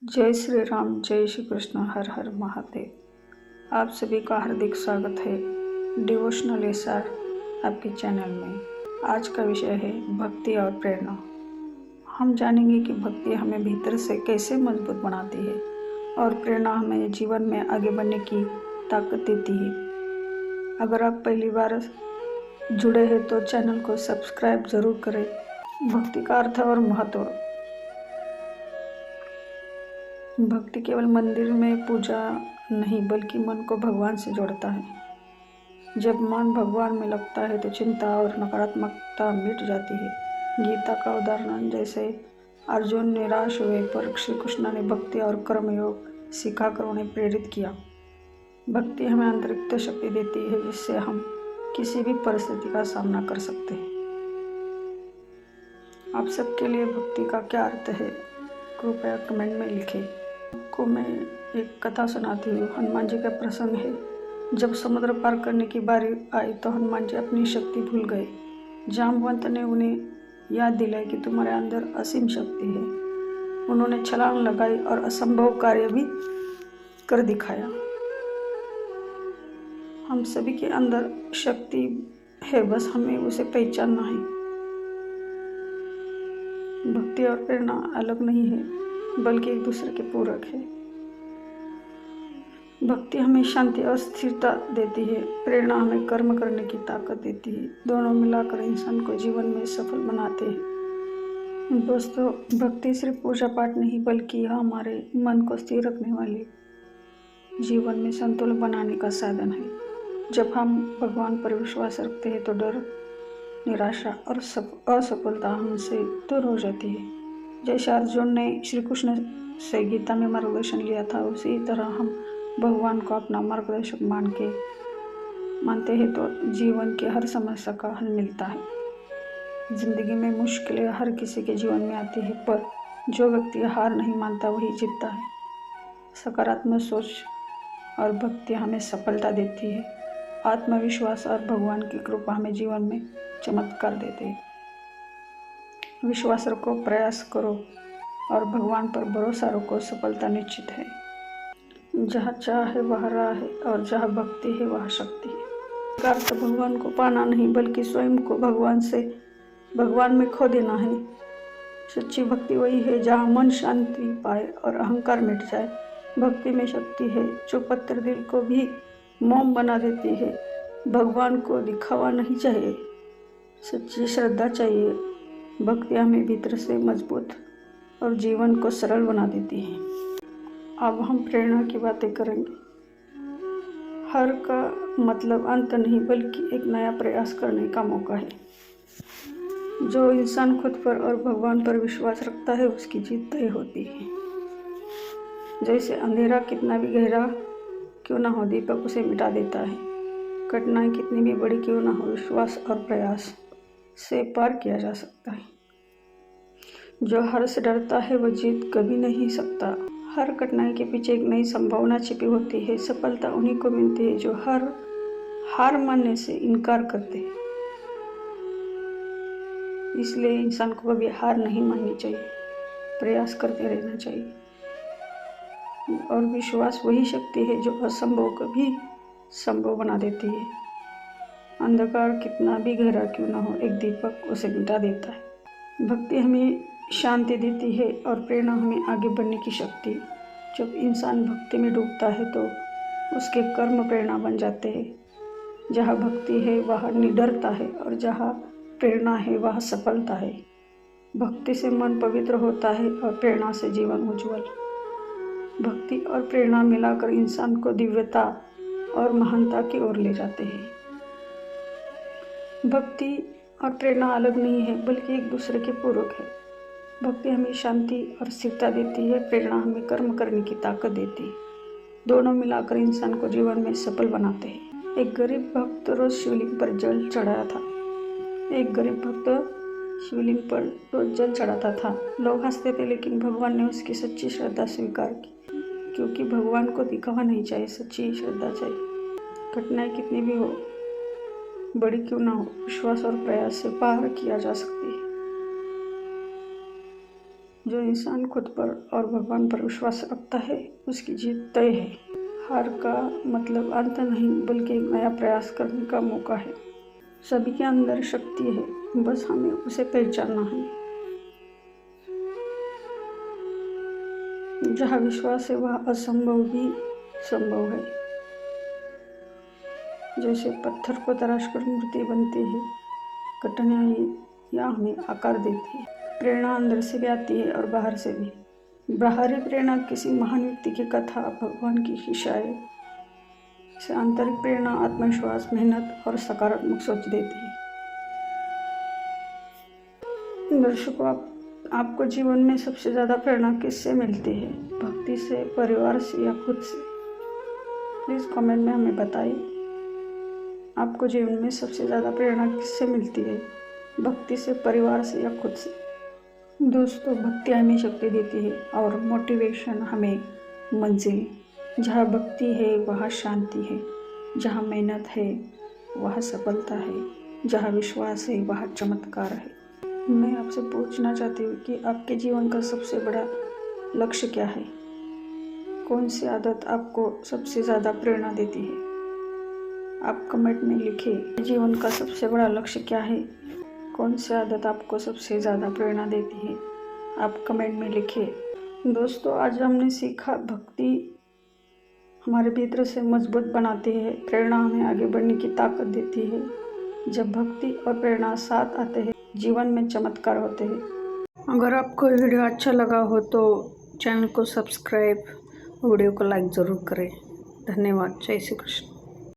जय श्री राम, जय श्री कृष्ण, हर हर महादेव। आप सभी का हार्दिक स्वागत है डिवोशनल एसआर आपके चैनल में। आज का विषय है भक्ति और प्रेरणा। हम जानेंगे कि भक्ति हमें भीतर से कैसे मजबूत बनाती है और प्रेरणा हमें जीवन में आगे बढ़ने की ताकत देती है। अगर आप पहली बार जुड़े हैं तो चैनल को सब्सक्राइब जरूर करें। भक्ति का अर्थ और महत्व। भक्ति केवल मंदिर में पूजा नहीं बल्कि मन को भगवान से जोड़ता है। जब मन भगवान में लगता है तो चिंता और नकारात्मकता मिट जाती है। गीता का उदाहरण जैसे अर्जुन निराश हुए पर श्री कृष्ण ने भक्ति और कर्मयोग सिखाकर उन्हें प्रेरित किया। भक्ति हमें अतिरिक्त शक्ति देती है जिससे हम किसी भी परिस्थिति का सामना कर सकते हैं। आप सबके लिए भक्ति का क्या अर्थ है कृपया कमेंट में लिखें। आपको मैं एक कथा सुनाती हूँ। हनुमान जी का प्रसंग है। जब समुद्र पार करने की बारी आई तो हनुमान जी अपनी शक्ति भूल गए। जामवंत ने उन्हें याद दिलाई कि तुम्हारे अंदर असीम शक्ति है। उन्होंने छलांग लगाई और असंभव कार्य भी कर दिखाया। हम सभी के अंदर शक्ति है, बस हमें उसे पहचानना है। भक्ति और प्रेरणा अलग नहीं है बल्कि एक दूसरे के पूरक है। भक्ति हमें शांति और स्थिरता देती है, प्रेरणा हमें कर्म करने की ताकत देती है। दोनों मिलाकर इंसान को जीवन में सफल बनाते हैं। दोस्तों, भक्ति सिर्फ पूजा पाठ नहीं बल्कि यह हमारे मन को स्थिर रखने वाली, जीवन में संतुलन बनाने का साधन है। जब हम भगवान पर विश्वास रखते हैं तो डर, निराशा और असफलता हमसे दूर हो जाती है। जैसे अर्जुन ने श्री कृष्ण से गीता में मार्गदर्शन लिया था, उसी तरह हम भगवान को अपना मार्गदर्शक मानते हैं तो जीवन की हर समस्या का हल मिलता है। जिंदगी में मुश्किलें हर किसी के जीवन में आती है, पर जो व्यक्ति हार नहीं मानता वही जीतता है। सकारात्मक सोच और भक्ति हमें सफलता देती है। आत्मविश्वास और भगवान की कृपा हमें जीवन में चमत्कार देते हैं। विश्वास रखो, प्रयास करो और भगवान पर भरोसा रखो, सफलता निश्चित है। जहाँ चाह है वहाँ राह है और जहाँ भक्ति है वहाँ शक्ति है। अर्थ भगवान को पाना नहीं बल्कि स्वयं को भगवान में खो देना है। सच्ची भक्ति वही है जहाँ मन शांति पाए और अहंकार मिट जाए। भक्ति में शक्ति है जो पत्थर दिल को भी मोम बना देती है। भगवान को दिखावा नहीं चाहिए, सच्ची श्रद्धा चाहिए। भक्ति हमें भीतर से मजबूत और जीवन को सरल बना देती है। अब हम प्रेरणा की बातें करेंगे। हर का मतलब अंत नहीं बल्कि एक नया प्रयास करने का मौका है। जो इंसान खुद पर और भगवान पर विश्वास रखता है उसकी जीत तय होती है। जैसे अंधेरा कितना भी गहरा क्यों ना हो, दीपक उसे मिटा देता है। कठिनाई कितनी भी बड़ी क्यों ना हो, विश्वास और प्रयास से पार किया जा सकता है। जो हार से डरता है वह जीत कभी नहीं सकता। हर कठिनाई के पीछे एक नई संभावना छिपी होती है। सफलता उन्हीं को मिलती है जो हार मानने से इनकार करते हैं। इसलिए इंसान को कभी हार नहीं माननी चाहिए, प्रयास करते रहना चाहिए। और विश्वास वही शक्ति है जो असंभव को भी संभव बना देती है। अंधकार कितना भी गहरा क्यों ना हो, एक दीपक उसे मिटा देता है। भक्ति हमें शांति देती है और प्रेरणा हमें आगे बढ़ने की शक्ति। जब इंसान भक्ति में डूबता है तो उसके कर्म प्रेरणा बन जाते हैं। जहाँ भक्ति है वहाँ निडरता है और जहाँ प्रेरणा है वहाँ सफलता है। भक्ति से मन पवित्र होता है और प्रेरणा से जीवन उज्जवल। भक्ति और प्रेरणा मिलाकर इंसान को दिव्यता और महानता की ओर ले जाते हैं। भक्ति और प्रेरणा अलग नहीं है बल्कि एक दूसरे के पूरक है। भक्ति हमें शांति और स्थिरता देती है, प्रेरणा हमें कर्म करने की ताकत देती है। दोनों मिलाकर इंसान को जीवन में सफल बनाते हैं। एक गरीब भक्त रोज शिवलिंग पर जल चढ़ाता था। लोग हंसते थे लेकिन भगवान ने उसकी सच्ची श्रद्धा स्वीकार की, क्योंकि भगवान को दिखावा नहीं चाहिए, सच्ची श्रद्धा चाहिए। कठिनाई कितनी भी हो, बड़ी क्यों ना हो, विश्वास और प्रयास से पार किया जा सकती है। जो इंसान खुद पर और भगवान पर विश्वास रखता है उसकी जीत तय है। हार का मतलब अंत नहीं बल्कि एक नया प्रयास करने का मौका है। सभी के अंदर शक्ति है, बस हमें उसे पहचानना है। जहाँ विश्वास है वहाँ असंभव भी संभव है। जैसे पत्थर को तराशकर मूर्ति बनती है, कठिनाइयाँ हमें आकार देती है। प्रेरणा अंदर से भी आती है और बाहर से भी। बाहरी प्रेरणा किसी महान व्यक्ति की कथा, भगवान की शिक्षाएं से आंतरिक प्रेरणा आत्मविश्वास, मेहनत और सकारात्मक सोच देती है। दर्शकों, आपको जीवन में सबसे ज़्यादा प्रेरणा किससे मिलती है? भक्ति से, परिवार से या खुद से? प्लीज़ कमेंट में हमें बताइए। आपको जीवन में सबसे ज़्यादा प्रेरणा किससे मिलती है? भक्ति से, परिवार से या खुद से? दोस्तों, भक्ति हमें शक्ति देती है और मोटिवेशन हमें मंजिल। जहाँ भक्ति है वहाँ शांति है, जहाँ मेहनत है वहाँ सफलता है, जहाँ विश्वास है वहाँ चमत्कार है। मैं आपसे पूछना चाहती हूँ कि आपके जीवन का सबसे बड़ा लक्ष्य क्या है? कौन सी आदत आपको सबसे ज़्यादा प्रेरणा देती है? आप कमेंट में लिखिए, जीवन का सबसे बड़ा लक्ष्य क्या है? कौन सी आदत आपको सबसे ज़्यादा प्रेरणा देती है? आप कमेंट में लिखिए। दोस्तों, आज हमने सीखा भक्ति हमारे भीतर से मजबूत बनाती है, प्रेरणा हमें आगे बढ़ने की ताकत देती है। जब भक्ति और प्रेरणा साथ आते हैं, जीवन में चमत्कार होते हैं। अगर आपको वीडियो अच्छा लगा हो तो चैनल को सब्सक्राइब, वीडियो को लाइक ज़रूर करें। धन्यवाद। जय श्री कृष्ण।